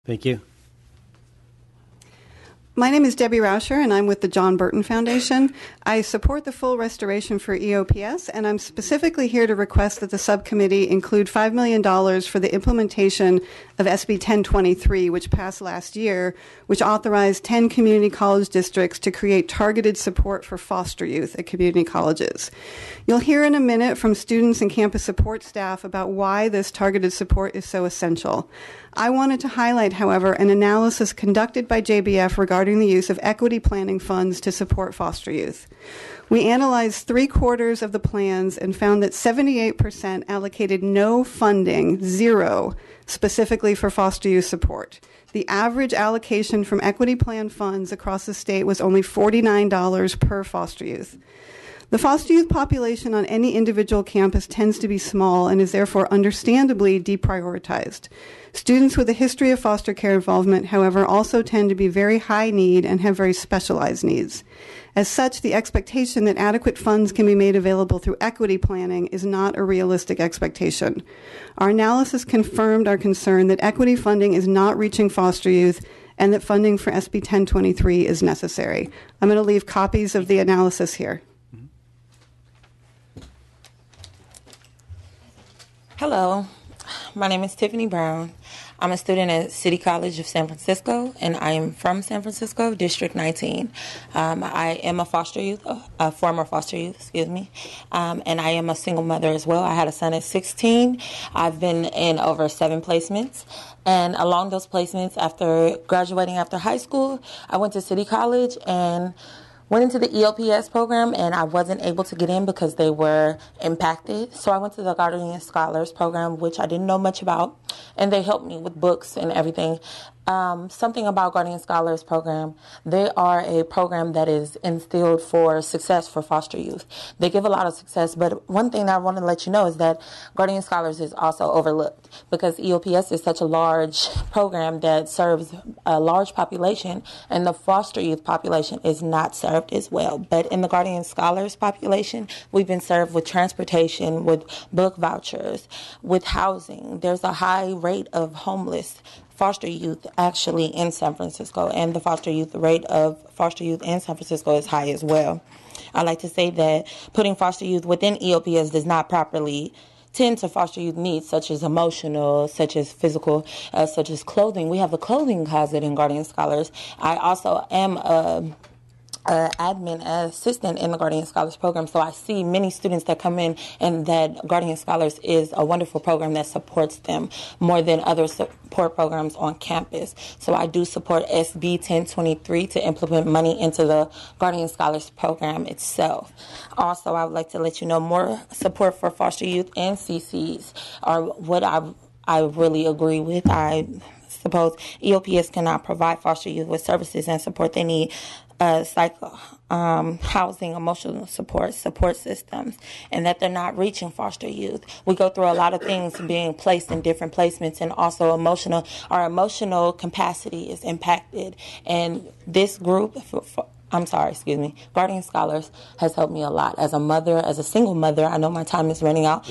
Thank you. My name is Debbie Rauscher, and I'm with the John Burton Foundation. I support the full restoration for EOPS, and I'm specifically here to request that the subcommittee include $5 million for the implementation of SB 1023, which passed last year, which authorized 10 community college districts to create targeted support for foster youth at community colleges. You'll hear in a minute from students and campus support staff about why this targeted support is so essential. I wanted to highlight, however, an analysis conducted by JBF regarding the use of equity planning funds to support foster youth. We analyzed 3/4 of the plans and found that 78% allocated no funding, zero, specifically for foster youth support. The average allocation from equity plan funds across the state was only $49 per foster youth. The foster youth population on any individual campus tends to be small and is therefore understandably deprioritized. Students with a history of foster care involvement, however, also tend to be very high need and have very specialized needs. As such, the expectation that adequate funds can be made available through equity planning is not a realistic expectation. Our analysis confirmed our concern that equity funding is not reaching foster youth and that funding for SB 1023 is necessary. I'm going to leave copies of the analysis here. Hello, my name is Tiffany Brown. I'm a student at City College of San Francisco, and I am from San Francisco, District 19. I am a foster youth, a former foster youth, excuse me, and I am a single mother as well. I had a son at 16. I've been in over 7 placements, and along those placements, after graduating after high school, I went to City College and went into the EOPS program, and I wasn't able to get in because they were impacted. So I went to the Guardian Scholars program, which I didn't know much about, and they helped me with books and everything. Something about Guardian Scholars program, they are a program that is instilled for success for foster youth. They give a lot of success, but one thing that I want to let you know is that Guardian Scholars is also overlooked because EOPS is such a large program that serves a large population, and the foster youth population is not served as well. But in the Guardian Scholars population, we've been served with transportation, with book vouchers, with housing. There's a high rate of homeless foster youth actually in San Francisco, and the foster youth rate of foster youth in San Francisco is high as well. I like to say that putting foster youth within EOPS does not properly tend to foster youth needs, such as emotional, such as physical, such as clothing. We have a clothing closet in Guardian Scholars. I also am a admin assistant in the Guardian Scholars program, so I see many students that come in, and that Guardian Scholars is a wonderful program that supports them more than other support programs on campus. So I do support SB 1023 to implement money into the Guardian Scholars program itself. Also, I would like to let you know more support for foster youth and CCs are what I really agree with. I suppose EOPS cannot provide foster youth with services and support they need. Housing, emotional support systems, and that they're not reaching foster youth. We go through a lot of things being placed in different placements, and also our emotional capacity is impacted. And this group, Guardian Scholars has helped me a lot. As a mother, as a single mother, I know my time is running out,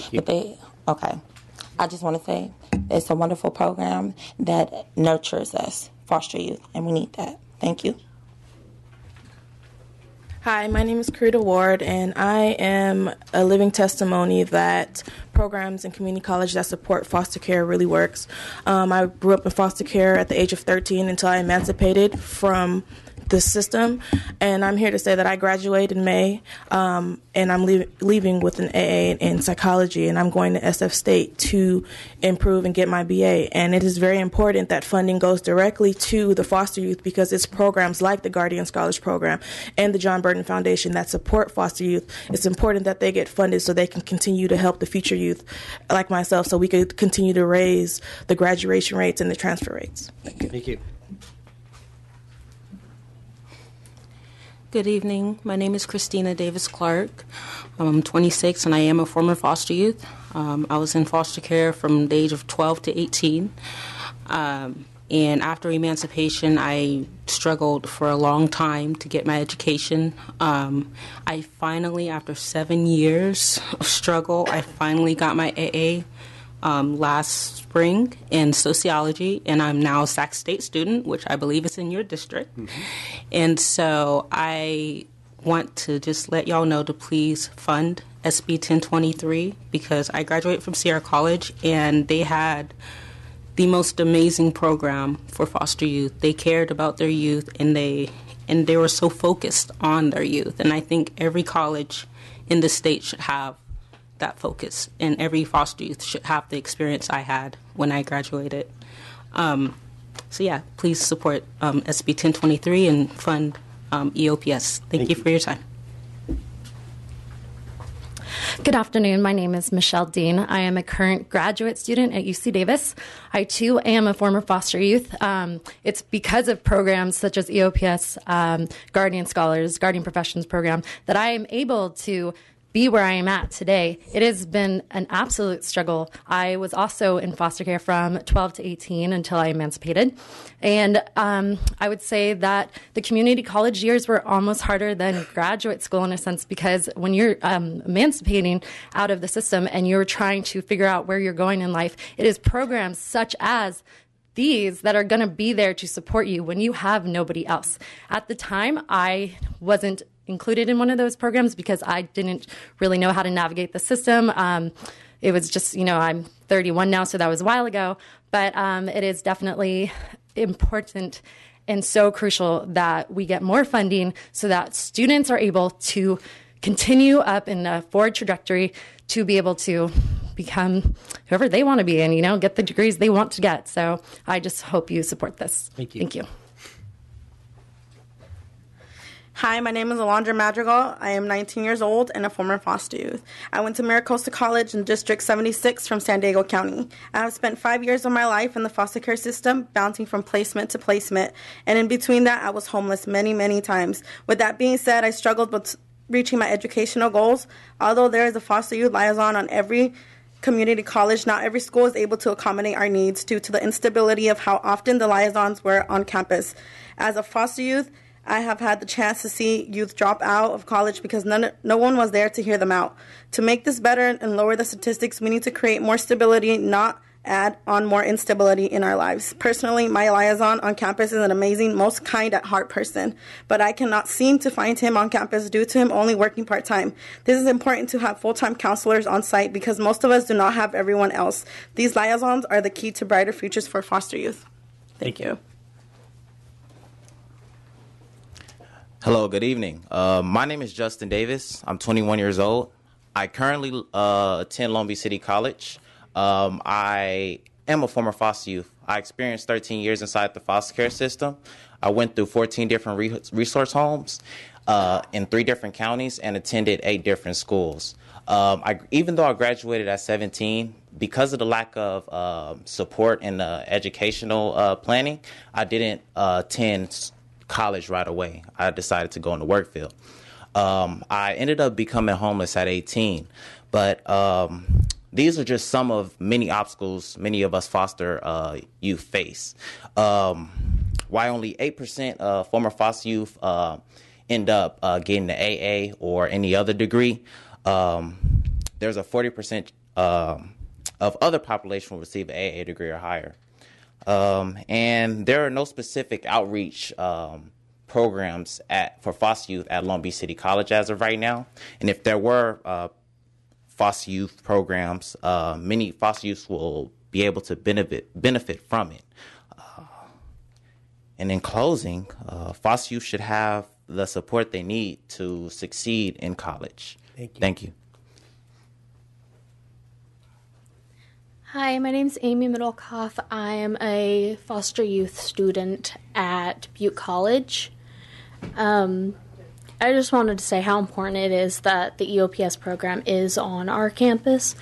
I just want to say it's a wonderful program that nurtures us, foster youth, and we need that. Thank you. Hi, my name is Karita Ward, and I am a living testimony that programs in community college that support foster care really works. I grew up in foster care at the age of 13 until I emancipated from the system, and I'm here to say that I graduated in May, and I'm leaving with an AA in psychology, and I'm going to SF State to improve and get my BA. And it is very important that funding goes directly to the foster youth, because it's programs like the Guardian Scholars Program and the John Burton Foundation that support foster youth. It's important that they get funded so they can continue to help the future youth like myself, so we could continue to raise the graduation rates and the transfer rates. Thank you. Good evening. My name is Christina Davis Clark. I'm 26 and I am a former foster youth. I was in foster care from the age of 12 to 18. And after emancipation, I struggled for a long time to get my education. I finally, after 7 years of struggle, I finally got my AA. last spring in sociology, and I'm now a Sac State student, which I believe is in your district. Mm-hmm. And so I want to just let y'all know to please fund SB 1023 because I graduated from Sierra College, and they had the most amazing program for foster youth. They cared about their youth, and they were so focused on their youth. And I think every college in the state should have that focus, and every foster youth should have the experience I had when I graduated. So yeah, please support SB 1023 and fund EOPS. Thank you for your time. Good afternoon. My name is Michelle Dean. I am a current graduate student at UC Davis. I, too, am a former foster youth. It's because of programs such as EOPS, Guardian Scholars, Guardian Professions Program, that I am able to be where I am at today. It has been an absolute struggle. I was also in foster care from 12 to 18 until I emancipated. And I would say that the community college years were almost harder than graduate school in a sense, because when you're emancipating out of the system and you're trying to figure out where you're going in life, it is programs such as these that are going to be there to support you when you have nobody else. At the time, I wasn't included in one of those programs because I didn't really know how to navigate the system. It was just, I'm 31 now, so that was a while ago. But it is definitely important and so crucial that we get more funding so that students are able to continue up in a forward trajectory to be able to become whoever they want to be and, get the degrees they want to get. So I just hope you support this. Thank you. Thank you. Hi, my name is Alondra Madrigal. I am 19 years old and a former foster youth. I went to Maricosta College in District 76 from San Diego County. I have spent 5 years of my life in the foster care system, bouncing from placement to placement, and in between that, I was homeless many, many times. With that being said, I struggled with reaching my educational goals. Although there is a foster youth liaison on every community college, not every school is able to accommodate our needs due to the instability of how often the liaisons were on campus. As a foster youth, I have had the chance to see youth drop out of college because no one was there to hear them out. To make this better and lower the statistics, we need to create more stability, not add on more instability in our lives. Personally, my liaison on campus is an amazing, most kind at heart person, but I cannot seem to find him on campus due to him only working part-time. This is important to have full-time counselors on site because most of us do not have everyone else. These liaisons are the key to brighter futures for foster youth. Thank you. Hello, good evening. My name is Justin Davis. I'm 21 years old. I currently attend Long Beach City College. I am a former foster youth. I experienced 13 years inside the foster care system. I went through 14 different resource homes in 3 different counties and attended 8 different schools. Even though I graduated at 17, because of the lack of support in educational planning, I didn't attend college right away. I decided to go in the work field. I ended up becoming homeless at 18, but these are just some of many obstacles many of us foster youth face. Why only 8% of former foster youth end up getting the AA or any other degree, there's a 40% of other population will receive an AA degree or higher. And there are no specific outreach programs for foster youth at Long Beach City College as of right now. And if there were foster youth programs, many foster youth will be able to benefit from it. And in closing, foster youth should have the support they need to succeed in college. Thank you. Thank you. Hi, my name's Amy Middlecoff. I am a foster youth student at Butte College. I just wanted to say how important it is that the EOPS program is on our campus.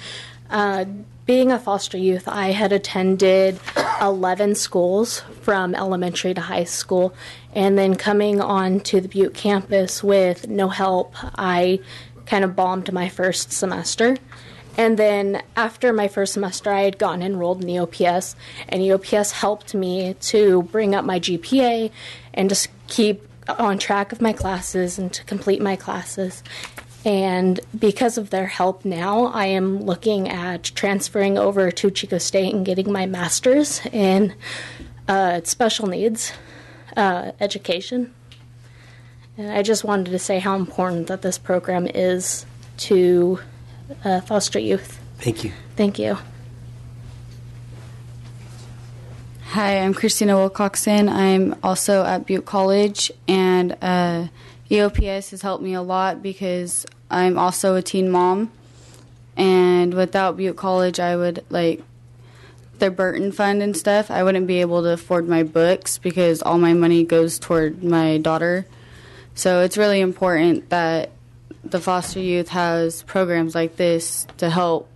Being a foster youth, I had attended 11 schools from elementary to high school, and then coming on to the Butte campus with no help, I kind of bombed my first semester. And then after my first semester, I had gotten enrolled in EOPS, and EOPS helped me to bring up my GPA and just keep on track of my classes and to complete my classes. And because of their help now, I am looking at transferring over to Chico State and getting my master's in special needs education. And I just wanted to say how important that this program is to foster youth. Thank you. Thank you. Hi, I'm Christina Wilcoxon. I'm also at Butte College, and EOPS has helped me a lot because I'm also a teen mom. And without Butte College, I would, their Burton Fund and stuff, I wouldn't be able to afford my books because all my money goes toward my daughter. So it's really important that the foster youth has programs like this to help.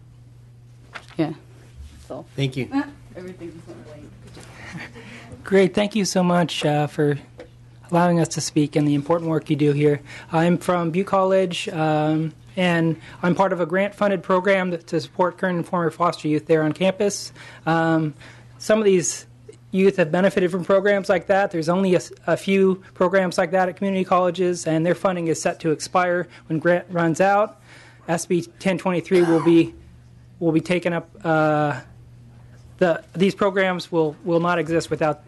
Yeah. So. Thank you. Everything's blank. Great. Thank you so much for allowing us to speak and the important work you do here. I'm from Butte College, and I'm part of a grant-funded program to support current and former foster youth there on campus. Some of these youth have benefited from programs like that. There's only a few programs like that at community colleges, and their funding is set to expire when grant runs out. SB 1023 will be taken up. These programs will not exist without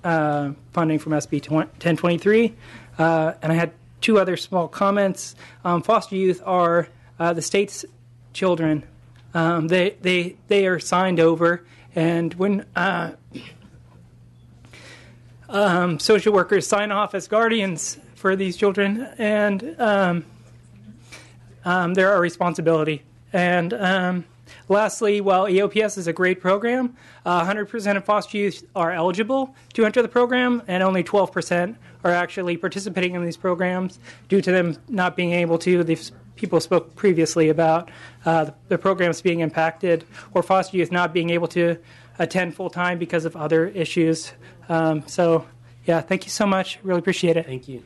funding from SB 1023. And I had two other small comments. Foster youth are the state's children. They are signed over, and when social workers sign off as guardians for these children, and they're our responsibility. And lastly, while EOPS is a great program, 100% of foster youth are eligible to enter the program, and only 12% are actually participating in these programs due to them not being able to. These people spoke previously about the programs being impacted, or foster youth not being able to attend full-time because of other issues. Thank you so much. Really appreciate it. Thank you.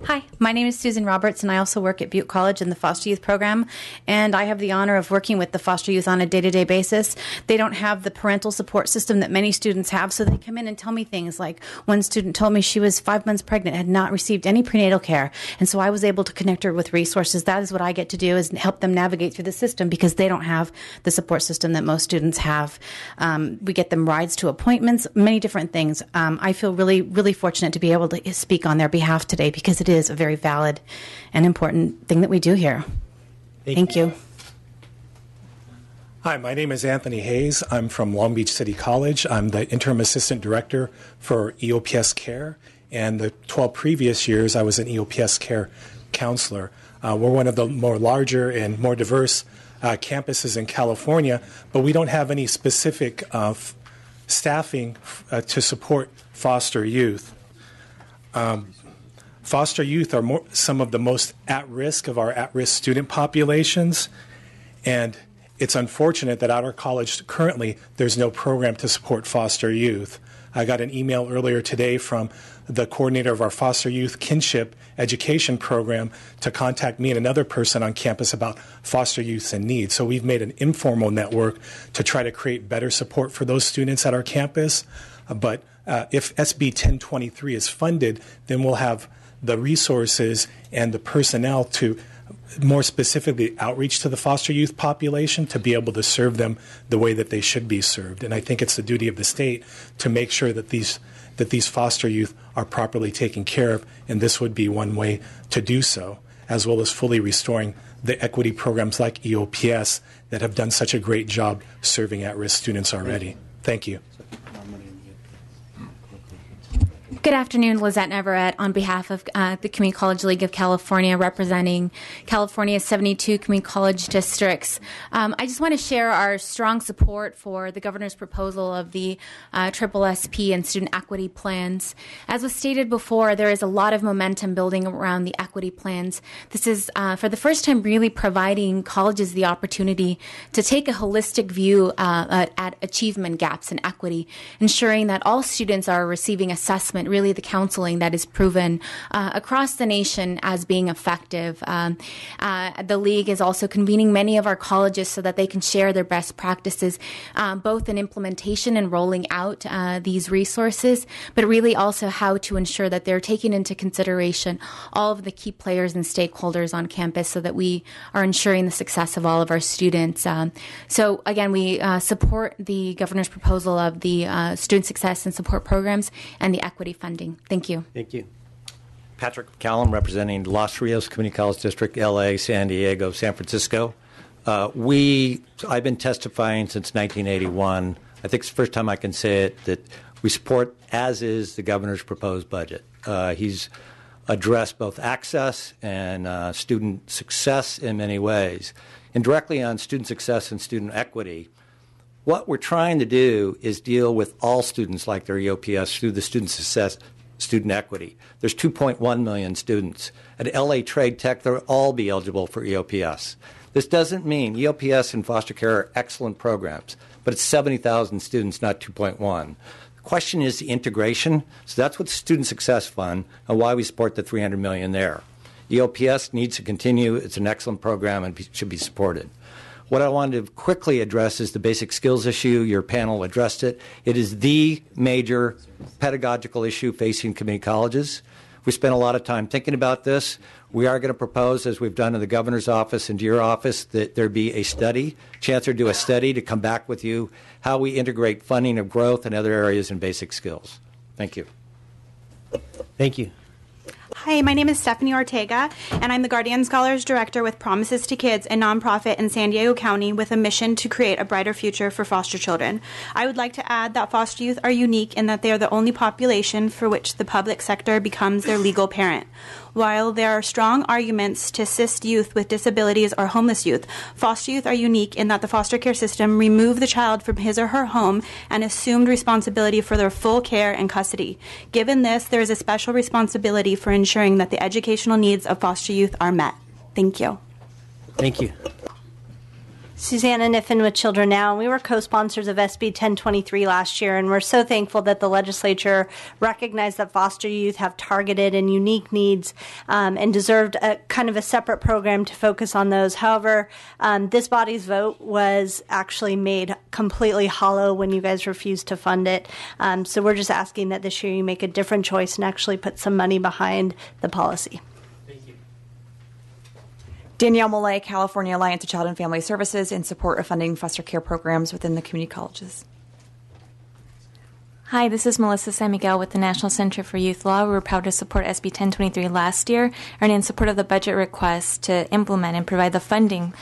Hi, my name is Susan Roberts, and I also work at Butte College in the foster youth program, and I have the honor of working with the foster youth on a day-to-day basis. They don't have the parental support system that many students have, so they come in and tell me things like one student told me she was 5 months pregnant, had not received any prenatal care, and so I was able to connect her with resources. That is what I get to do, is help them navigate through the system because they don't have the support system that most students have. We get them rides to appointments, many different things. I feel really, really fortunate to be able to speak on their behalf today because it is a very valid and important thing that we do here. Thank you. Hi, my name is Anthony Hayes. I'm from Long Beach City College. I'm the interim assistant director for EOPS Care, and the 12 previous years I was an EOPS Care counselor. We're one of the more larger and more diverse campuses in California, but we don't have any specific staffing to support foster youth. Foster youth are some of the most at risk of our at-risk student populations, and it's unfortunate that at our college currently there's no program to support foster youth. I got an email earlier today from the coordinator of our foster youth kinship education program to contact me and another person on campus about foster youth in need. So we've made an informal network to try to create better support for those students at our campus. But if SB 1023 is funded, then we'll have the resources and the personnel to more specifically outreach to the foster youth population to be able to serve them the way that they should be served. And I think it's the duty of the state to make sure that these foster youth are properly taken care of, and this would be one way to do so, as well as fully restoring the equity programs like EOPS that have done such a great job serving at-risk students already. Thank you. Good afternoon, Lizette Neverett on behalf of the Community College League of California, representing California's 72 community college districts. I just want to share our strong support for the governor's proposal of the SSSP and student equity plans. As was stated before, there is a lot of momentum building around the equity plans. This is, for the first time, really providing colleges the opportunity to take a holistic view at achievement gaps in equity, ensuring that all students are receiving assessment really really the counseling that is proven across the nation as being effective. The League is also convening many of our colleges so that they can share their best practices, both in implementation and rolling out these resources, but really also how to ensure that they're taking into consideration all of the key players and stakeholders on campus so that we are ensuring the success of all of our students. So again, we support the governor's proposal of the student success and support programs and the equity funding. Thank you. Thank you. Patrick McCallum, representing Los Rios Community College District, LA, San Diego, San Francisco. I've been testifying since 1981. I think it's the first time I can say it, that we support, as is, the governor's proposed budget. He's addressed both access and student success in many ways. And directly on student success and student equity, what we're trying to do is deal with all students like their EOPS through the student success, student equity. There's 2.1 million students. At LA Trade Tech, they'll all be eligible for EOPS. This doesn't mean EOPS and foster care are excellent programs, but it's 70,000 students, not 2.1. The question is the integration. So that's what the Student Success Fund and why we support the $300 million there. EOPS needs to continue. It's an excellent program and should be supported. What I wanted to quickly address is the basic skills issue. Your panel addressed it. It is the major pedagogical issue facing community colleges. We spent a lot of time thinking about this. We are going to propose, as we've done in the governor's office and to your office, that there be a study, Chancellor do a study to come back with you how we integrate funding of growth and other areas in basic skills. Thank you. Thank you. Hi, my name is Stephanie Ortega, and I'm the Guardian Scholars Director with Promises to Kids, a nonprofit in San Diego County with a mission to create a brighter future for foster children. I would like to add that foster youth are unique in that they are the only population for which the public sector becomes their legal parent. While there are strong arguments to assist youth with disabilities or homeless youth, foster youth are unique in that the foster care system removed the child from his or her home and assumed responsibility for their full care and custody. Given this, there is a special responsibility for ensuring that the educational needs of foster youth are met. Thank you. Thank you. Susanna Niffen with Children Now. We were co-sponsors of SB 1023 last year, and we're so thankful that the legislature recognized that foster youth have targeted and unique needs and deserved a kind of a separate program to focus on those. However, this body's vote was actually made completely hollow when you guys refused to fund it. So we're just asking that this year you make a different choice and actually put some money behind the policy. Danielle Millay, California Alliance of Child and Family Services, in support of funding foster care programs within the community colleges. Hi, this is Melissa San Miguel with the National Center for Youth Law. We were proud to support SB 1023 last year and in support of the budget request to implement and provide the funding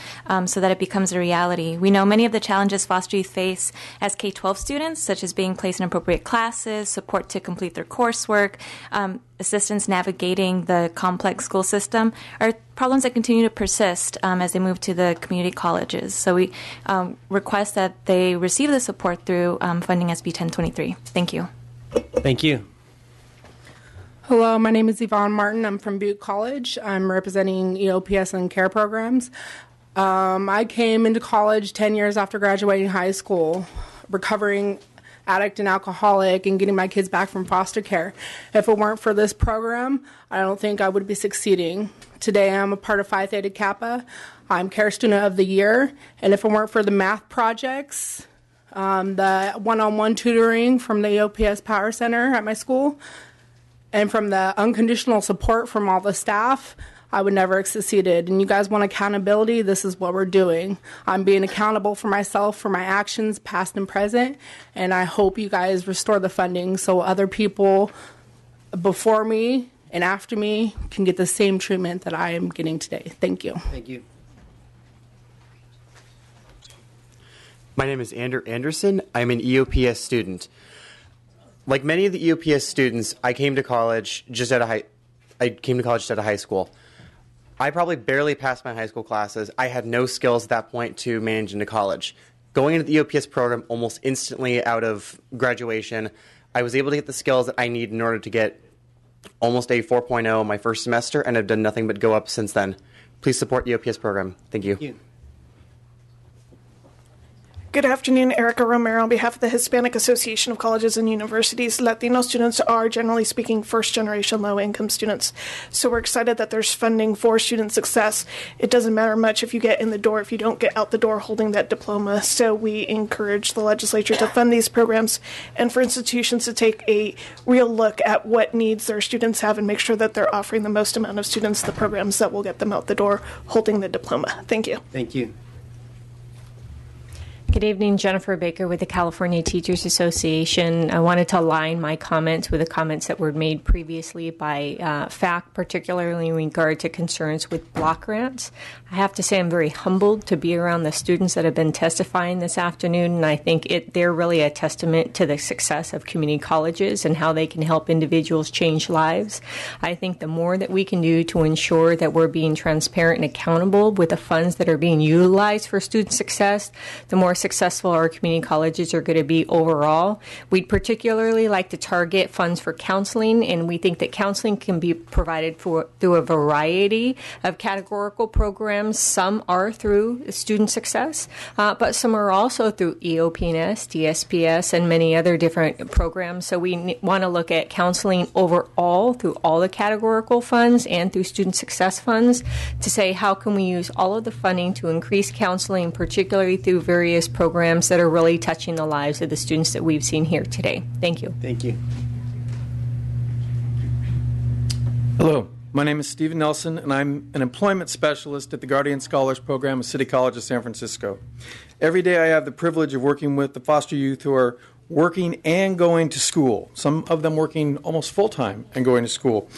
so that it becomes a reality. We know many of the challenges foster youth face as K-12 students, such as being placed in appropriate classes, support to complete their coursework, assistance navigating the complex school system, are problems that continue to persist as they move to the community colleges. So we request that they receive the support through funding SB 1023. Thank you. Thank you. Hello, my name is Yvonne Martin. I'm from Butte College. I'm representing EOPS and care programs. I came into college 10 years after graduating high school, recovering addict and alcoholic, and getting my kids back from foster care. If it weren't for this program, I don't think I would be succeeding. Today I'm a part of Phi Theta Kappa. I'm Care Student of the Year, and if it weren't for the math projects, the one-on-one tutoring from the EOPS Power Center at my school, and from the unconditional support from all the staff, I would never have succeeded. And you guys want accountability? This is what we're doing. I'm being accountable for myself, for my actions, past and present, and I hope you guys restore the funding so other people before me and after me can get the same treatment that I am getting today. Thank you. Thank you. My name is Andrew Anderson. I'm an EOPS student. Like many of the EOPS students, I came to college just out of high school. I probably barely passed my high school classes. I had no skills at that point to manage into college. Going into the EOPS program almost instantly out of graduation, I was able to get the skills that I need in order to get almost a 4.0 my first semester, and I've done nothing but go up since then. Please support the EOPS program. Thank you. Good afternoon, Erica Romero on behalf of the Hispanic Association of Colleges and Universities. Latino students are, generally speaking, first-generation low-income students. So we're excited that there's funding for student success. It doesn't matter much if you get in the door, if you don't get out the door holding that diploma. So we encourage the legislature to fund these programs and for institutions to take a real look at what needs their students have and make sure that they're offering the most amount of students the programs that will get them out the door holding the diploma. Thank you. Thank you. Good evening, Jennifer Baker with the California Teachers Association. I wanted to align my comments with the comments that were made previously by FAC, particularly in regard to concerns with block grants. I have to say I'm very humbled to be around the students that have been testifying this afternoon, and I think they're really a testament to the success of community colleges and how they can help individuals change lives. I think the more that we can do to ensure that we're being transparent and accountable with the funds that are being utilized for student success, the more successful our community colleges are going to be overall. We'd particularly like to target funds for counseling, and we think that counseling can be provided through a variety of categorical programs. Some are through student success, but some are also through EOP&S, DSPS, and many other different programs. So we want to look at counseling overall through all the categorical funds and through student success funds to say how can we use all of the funding to increase counseling, particularly through various programs that are really touching the lives of the students that we've seen here today. Thank you. Thank you. Hello, my name is Stephen Nelson, and I'm an employment specialist at the Guardian Scholars Program of City College of San Francisco. Every day I have the privilege of working with the foster youth who are working and going to school, some of them working almost full-time and going to school.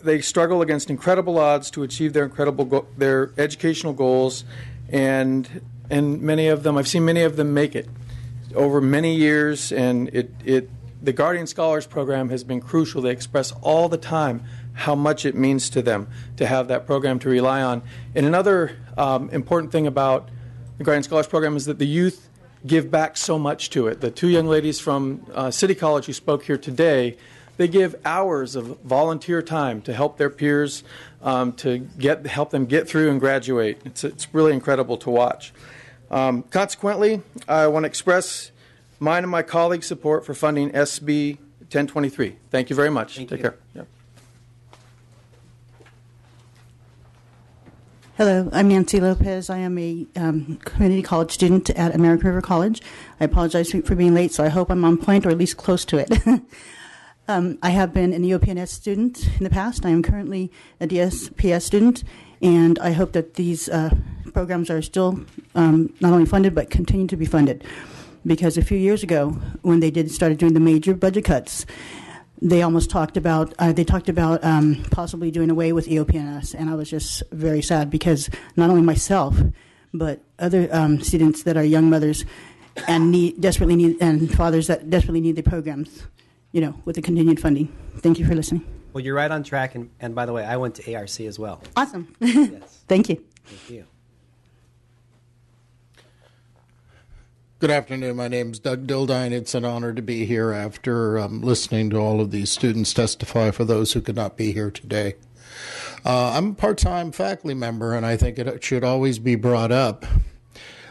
They struggle against incredible odds to achieve their educational goals, and many of them, I've seen many of them make it over many years, and the Guardian Scholars Program has been crucial. They express all the time how much it means to them to have that program to rely on. And another important thing about the Guardian Scholars Program is that the youth give back so much to it. The two young ladies from City College who spoke here today, they give hours of volunteer time to help their peers, to help them get through and graduate. It's really incredible to watch. Consequently, I want to express mine and my colleagues' support for funding SB 1023. Thank you very much. Take care. Yep. Hello, I'm Nancy Lopez. I am a community college student at American River College. I apologize for being late, so I hope I'm on point or at least close to it. I have been an EOP&S student in the past. I am currently a DSPS student, and I hope that these programs are still not only funded but continue to be funded. Because a few years ago, when they started doing the major budget cuts, they almost talked about possibly doing away with EOP&S, and I was just very sad because not only myself, but other students that are young mothers and desperately need fathers that desperately need the programs, with the continued funding. Thank you for listening. Well, you're right on track, and by the way, I went to ARC as well. Awesome. Yes. Thank you. Thank you. Good afternoon. My name is Doug Dildine. It's an honor to be here after listening to all of these students testify for those who could not be here today. I'm a part-time faculty member, and I think it should always be brought up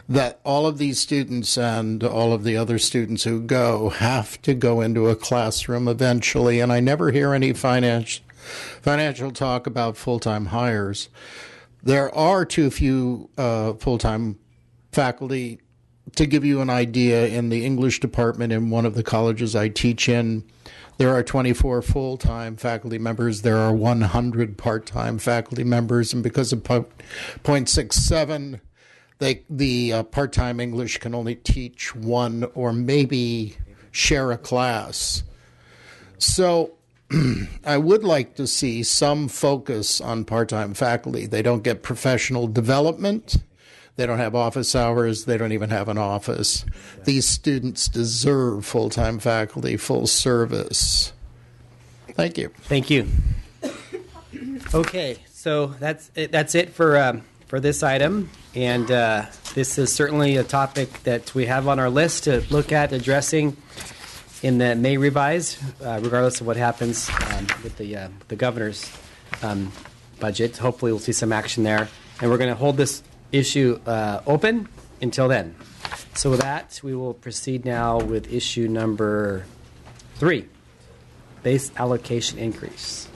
that all of these students and all of the other students who go have to go into a classroom eventually, and I never hear any financial talk about full-time hires. There are too few full-time faculty. To give you an idea, in the English department in one of the colleges I teach in, there are 24 full-time faculty members. There are 100 part-time faculty members, and because of 0.67, the part-time English can only teach one or maybe share a class. So I would like to see some focus on part-time faculty. They don't get professional development. They don't have office hours. They don't even have an office. These students deserve full-time faculty, full service. Thank you. Thank you. Okay, so that's it for this item, and this is certainly a topic that we have on our list to look at addressing in the May revise, regardless of what happens with the governor's budget. Hopefully, we'll see some action there, and we're going to hold this issue open until then. So with that, we will proceed now with issue number 3, base allocation increase.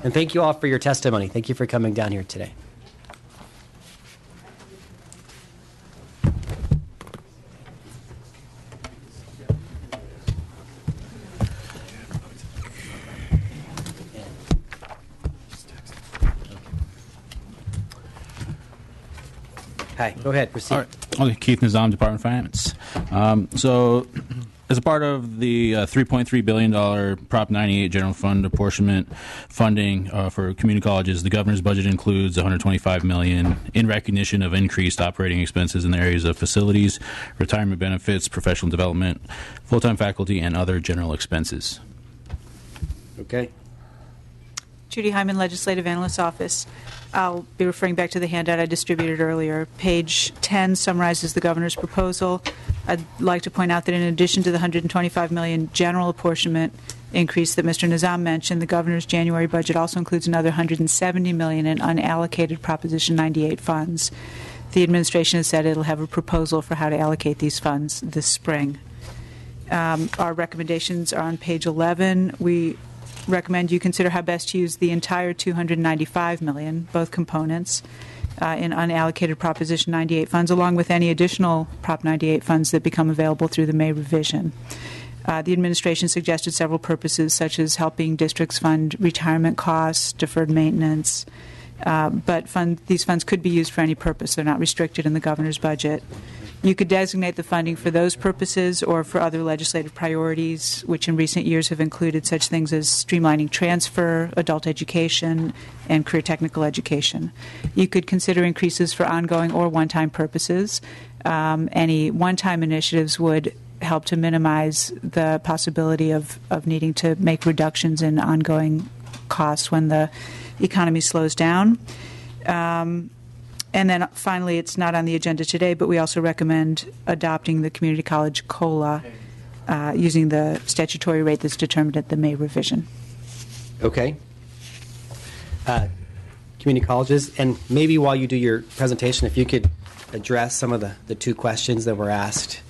And thank you all for your testimony. Thank you for coming down here today. Hi, go ahead, proceed. All right. Okay, Keith Nizam, Department of Finance. So, as a part of the $3.3 billion Prop 98 General Fund apportionment funding for community colleges, the governor's budget includes $125 million in recognition of increased operating expenses in the areas of facilities, retirement benefits, professional development, full-time faculty, and other general expenses. Okay. Judy Hyman, Legislative Analyst's Office. I'll be referring back to the handout I distributed earlier. Page 10 summarizes the governor's proposal. I'd like to point out that in addition to the $125 million general apportionment increase that Mr. Nizam mentioned, the governor's January budget also includes another $170 million in unallocated Proposition 98 funds. The administration has said it'll have a proposal for how to allocate these funds this spring. Our recommendations are on page 11. We recommend you consider how best to use the entire $295 million, both components, in unallocated Proposition 98 funds, along with any additional Prop 98 funds that become available through the May revision. The administration suggested several purposes, such as helping districts fund retirement costs, deferred maintenance, but these funds could be used for any purpose. They're not restricted in the governor's budget. You could designate the funding for those purposes or for other legislative priorities, which in recent years have included such things as streamlining transfer, adult education, and career technical education. You could consider increases for ongoing or one-time purposes. Any one-time initiatives would help to minimize the possibility of needing to make reductions in ongoing costs when the economy slows down. And then finally, it's not on the agenda today, but we also recommend adopting the community college COLA using the statutory rate that's determined at the May revision. Okay. Community colleges, and maybe while you do your presentation, if you could address some of the 2 questions that were asked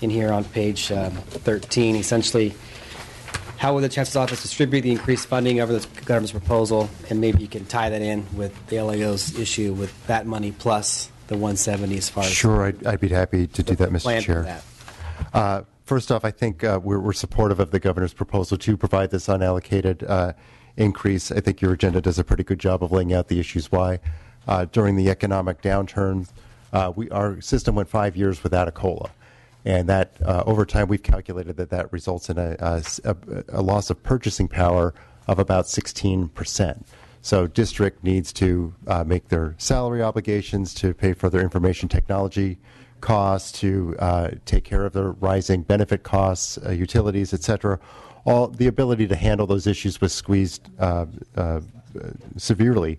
in here on page 13, essentially, how will the Chancellor's Office distribute the increased funding over the governor's proposal? And maybe you can tie that in with the LAO's issue with that money plus the 170 as far as... Sure, I'd be happy to do that, Mr. Chair. First off, I think we're supportive of the governor's proposal to provide this unallocated increase. I think your agenda does a pretty good job of laying out the issues why. During the economic downturn, our system went 5 years without a COLA. And that over time, we've calculated that results in a loss of purchasing power of about 16%. So district needs to make their salary obligations, to pay for their information technology costs, to take care of their rising benefit costs, utilities, et cetera. All the ability to handle those issues was squeezed severely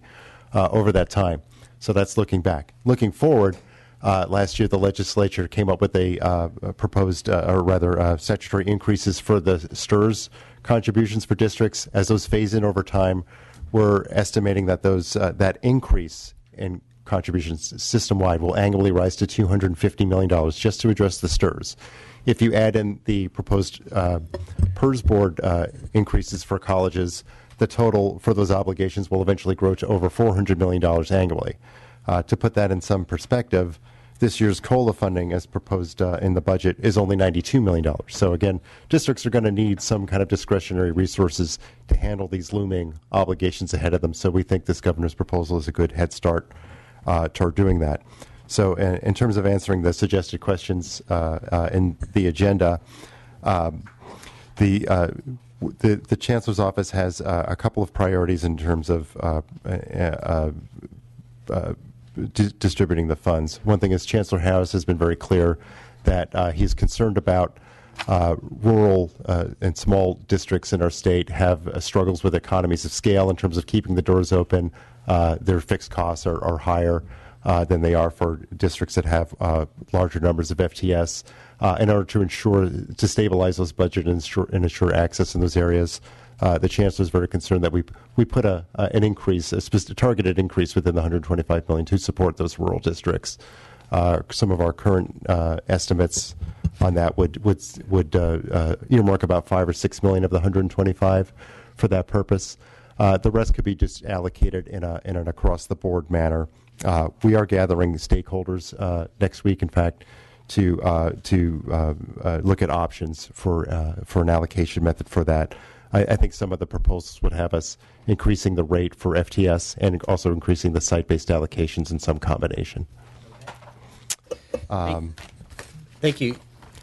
over that time. So that's looking back. Looking forward, last year, the legislature came up with a proposed, or rather, statutory increases for the STRS contributions for districts. As those phase in over time, we're estimating that those that increase in contributions system-wide will annually rise to $250 million just to address the STRS. If you add in the proposed PERS board increases for colleges, the total for those obligations will eventually grow to over $400 million annually. To put that in some perspective, this year's COLA funding, as proposed in the budget, is only $92 million. So again, districts are going to need some kind of discretionary resources to handle these looming obligations ahead of them. So we think this governor's proposal is a good head start toward doing that. So in terms of answering the suggested questions in the agenda, the Chancellor's Office has a couple of priorities in terms of distributing the funds. One thing is Chancellor Harris has been very clear that he's concerned about rural and small districts in our state have struggles with economies of scale in terms of keeping the doors open. Their fixed costs are higher than they are for districts that have larger numbers of FTS. In order to stabilize those budgets and ensure access in those areas, the Chancellor is very concerned that we put an increase, a targeted increase within the $125 million to support those rural districts. Some of our current estimates on that would earmark about $5 or $6 million of the 125 for that purpose. The rest could be just allocated in an across-the-board manner. We are gathering stakeholders next week, in fact, to look at options for an allocation method for that. I think some of the proposals would have us increasing the rate for FTS and also increasing the site-based allocations in some combination. Thank you.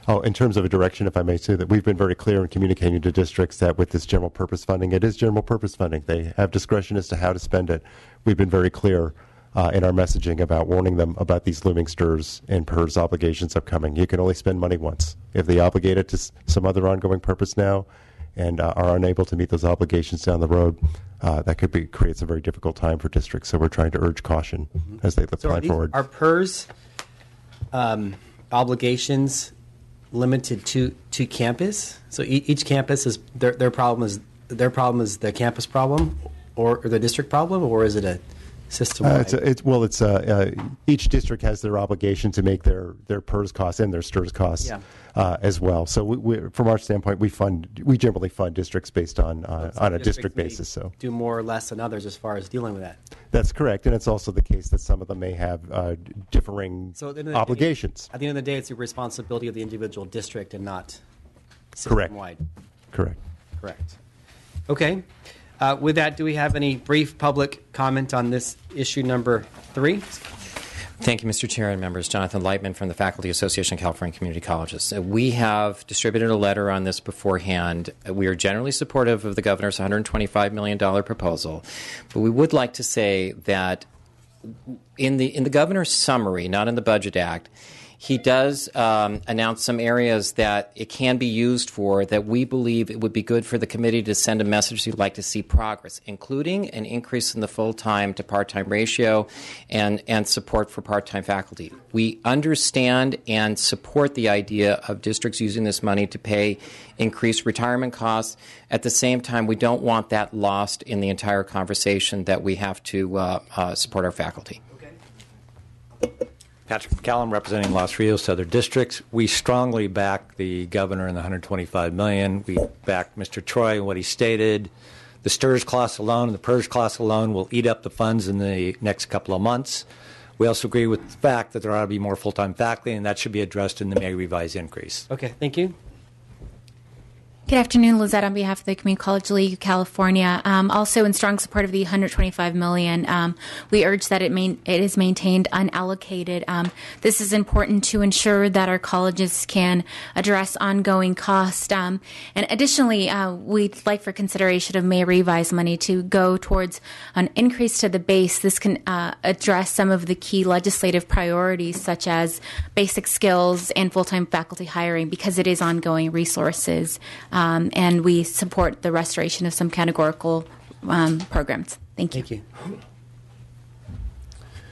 Oh, in terms of a direction, if I may say that we've been very clear in communicating to districts that with this general purpose funding, it is general purpose funding. They have discretion as to how to spend it. We've been very clear in our messaging about warning them about these looming STRS and PERS obligations upcoming. You can only spend money once. If they obligate it to some other ongoing purpose now and are unable to meet those obligations down the road, that could create some very difficult time for districts. So we're trying to urge caution as they plan forward. Are PERS obligations limited to campus? So each campus is their problem is the campus problem or the district problem, or is it a system-wide? Each district has their obligation to make their PERS costs and their STRS costs as well. So from our standpoint, we generally fund districts based on a district basis. So do more or less than others as far as dealing with that. That's correct, and it's also the case that some of them may have differing obligations. At the end of the day, it's the responsibility of the individual district and not system-wide. Correct. Okay. With that, do we have any brief public comment on this issue number 3? Thank you, Mr. Chair and members. Jonathan Lightman from the Faculty Association of California Community Colleges. We have distributed a letter on this beforehand. We are generally supportive of the governor's $125 million proposal, but we would like to say that in the governor's summary, not in the Budget Act, he does announce some areas that it can be used for that we believe it would be good for the committee to send a message he'd like to see progress, including an increase in the full-time to part-time ratio and support for part-time faculty. We understand and support the idea of districts using this money to pay increased retirement costs. At the same time, we don't want that lost in the entire conversation that we have to support our faculty. Patrick McCallum, representing Los Rios Southern Districts. We strongly back the governor and the $125 million. We back Mr. Troy and what he stated. The STRS class alone and the PERS class alone will eat up the funds in the next couple of months. We also agree with the fact that there ought to be more full-time faculty, and that should be addressed in the May revised increase. Okay, thank you. Good afternoon, Lizette, on behalf of the Community College League of California. Also in strong support of the $125 million, we urge that it is maintained unallocated. This is important to ensure that our colleges can address ongoing costs. And additionally, we'd like for consideration of May revised money to go towards an increase to the base. This can address some of the key legislative priorities, such as basic skills and full-time faculty hiring, because it is ongoing resources. And we support the restoration of some categorical programs. Thank you. Thank you.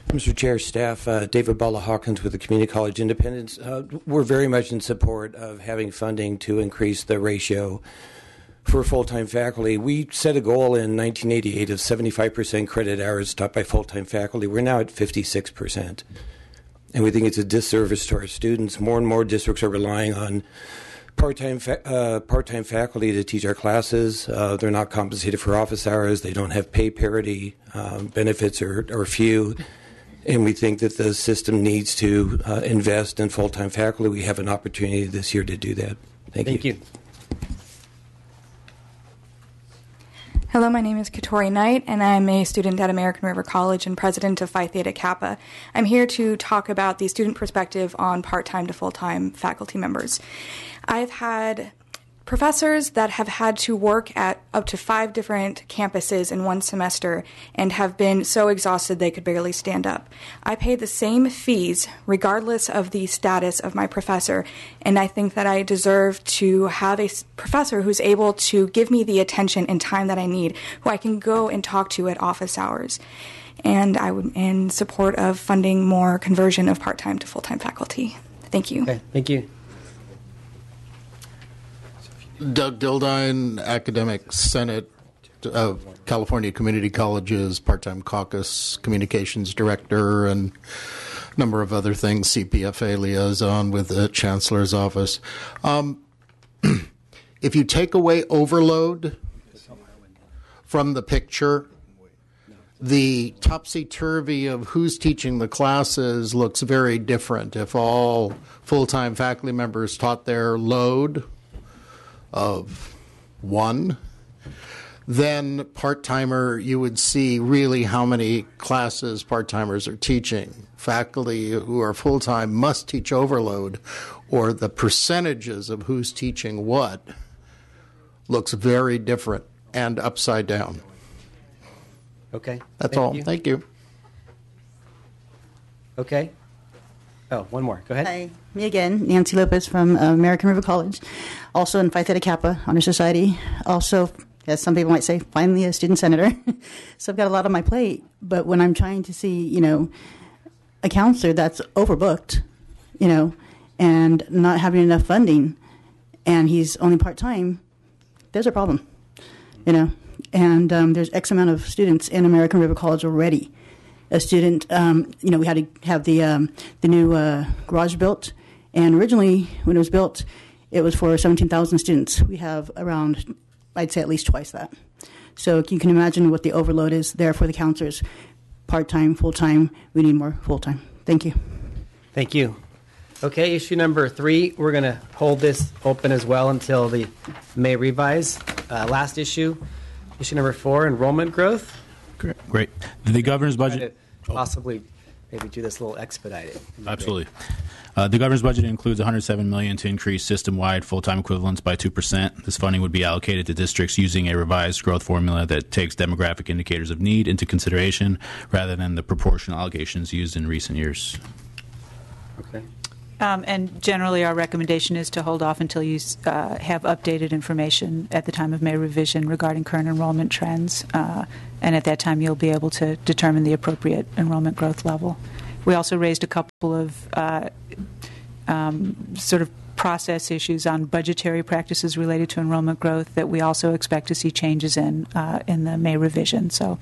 Mr. Chair, staff, David Bala Hawkins with the Community College Independents. We're very much in support of having funding to increase the ratio for full-time faculty. We set a goal in 1988 of 75% credit hours taught by full-time faculty. We're now at 56%. And we think it's a disservice to our students. More and more districts are relying on part-time faculty to teach our classes. They're not compensated for office hours. They don't have pay parity. Benefits are few. And we think that the system needs to invest in full-time faculty. We have an opportunity this year to do that. Thank you. Hello, my name is Katori Knight, and I'm a student at American River College and president of Phi Theta Kappa. I'm here to talk about the student perspective on part-time to full-time faculty members. I've had professors that have had to work at up to 5 different campuses in one semester and have been so exhausted they could barely stand up. I pay the same fees regardless of the status of my professor, and I think that I deserve to have a professor who's able to give me the attention and time that I need, who I can go and talk to at office hours. And I would in support of funding more conversion of part-time to full-time faculty. Thank you. Okay, thank you. Doug Dildine, Academic Senate of California Community Colleges, part-time caucus communications director, and number of other things, CPFA liaison with the Chancellor's office. If you take away overload from the picture, the topsy-turvy of who's teaching the classes looks very different. If all full-time faculty members taught their load of 1, then part-timer, you would see really how many classes part-timers are teaching. Faculty who are full-time must teach overload, or the percentages of who's teaching what looks very different and upside down. Okay. That's all. Thank you. Okay. Oh, one more. Go ahead. Hi, me again, Nancy Lopez from American River College, also in Phi Theta Kappa Honor Society. Also, as some people might say, finally a student senator. So I've got a lot on my plate. But when I'm trying to see, a counselor that's overbooked, and not having enough funding, and he's only part-time, there's a problem, And there's X amount of students in American River College already. A student, we had to have the new garage built, and originally when it was built, it was for 17,000 students. We have around, I'd say at least twice that. So you can imagine what the overload is there for the counselors. Part-time, full-time, we need more full-time. Thank you. Thank you. Okay, issue number 3, we're going to hold this open as well until the May revise. Last issue number 4, enrollment growth. Great. The governor's budget. Possibly maybe do this a little expedited. Absolutely. The governor's budget includes $107 million to increase system-wide full-time equivalents by 2%. This funding would be allocated to districts using a revised growth formula that takes demographic indicators of need into consideration rather than the proportional allocations used in recent years. Okay. And generally, our recommendation is to hold off until you have updated information at the time of May revision regarding current enrollment trends. And at that time, you'll be able to determine the appropriate enrollment growth level. We also raised a couple of sort of process issues on budgetary practices related to enrollment growth that we also expect to see changes in the May revision. So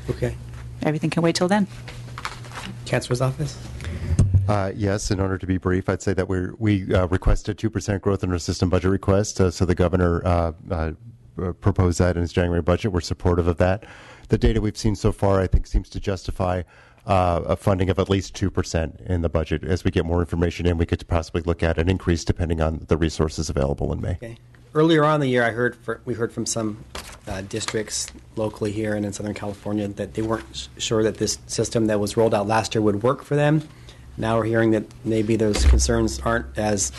everything can wait till then. Chancellor's office? Yes, in order to be brief, I'd say that we requested 2% growth in our system budget request. So the governor proposed that in his January budget. We're supportive of that. The data we've seen so far, I think, seems to justify a funding of at least 2% in the budget. As we get more information in, we could possibly look at an increase depending on the resources available in May. Okay. Earlier on in the year, we heard from some districts locally here and in Southern California that they weren't sure that this system that was rolled out last year would work for them. Now we're hearing that maybe those concerns aren't as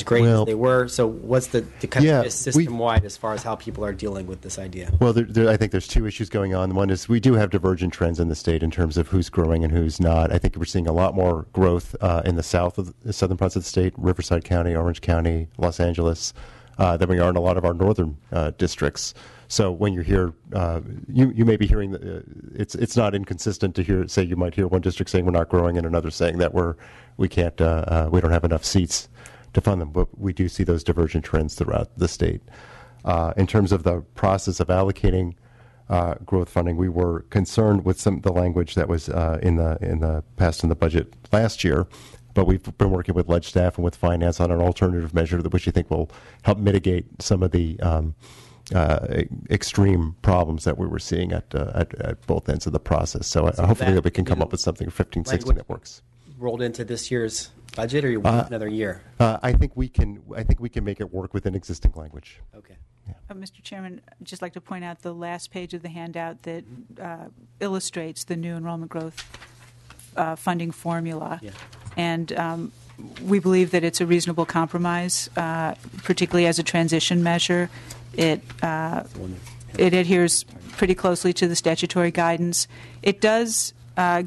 great as they were. So what's the kind of system-wide as far as how people are dealing with this idea? Well, I think there's 2 issues going on. One is we do have divergent trends in the state in terms of who's growing and who's not. I think we're seeing a lot more growth in the southern parts of the state, Riverside County, Orange County, Los Angeles, than we are in a lot of our northern districts. So when you hear, you may be hearing, it's not inconsistent to say you might hear one district saying we're not growing and another saying that we don't have enough seats to fund them. But we do see those divergent trends throughout the state. In terms of the process of allocating growth funding, we were concerned with the language that was in the budget last year. But we've been working with Ledge staff and with finance on an alternative measure which we think will help mitigate some of the extreme problems that we were seeing at both ends of the process. So hopefully that we can come up with something 15-16 that works. Rolled into this year's budget, or you want another year? I think we can make it work within existing language. Okay. Yeah. Mr. Chairman, I'd just like to point out the last page of the handout that illustrates the new enrollment growth funding formula. Yeah. And we believe that it's a reasonable compromise, particularly as a transition measure. It adheres pretty closely to the statutory guidance. It does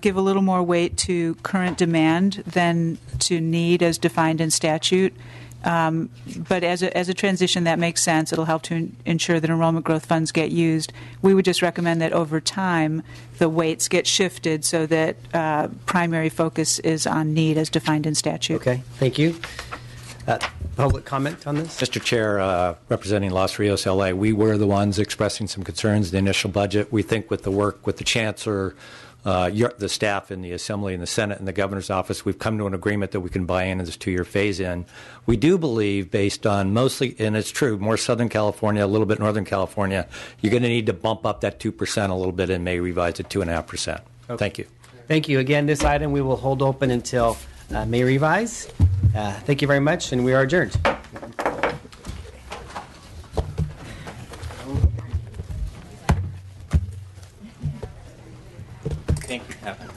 give a little more weight to current demand than to need as defined in statute. But as a transition, that makes sense. It'll help to ensure that enrollment growth funds get used. We would just recommend that over time the weights get shifted so that primary focus is on need as defined in statute. Okay, thank you. Public comment on this? Mr. Chair, representing Los Rios, LA, we were the ones expressing some concerns in the initial budget. We think with the work with the Chancellor, the staff in the Assembly and the Senate and the Governor's office, we've come to an agreement that we can buy in this 2-year phase-in. We do believe, based on mostly, and it's true, more Southern California, a little bit Northern California, you're going to need to bump up that 2% a little bit and may revise it 2.5%. Okay. Thank you. Thank you. Again, this item we will hold open until May revise. Thank you very much, and we are adjourned. Thank you, Kevin.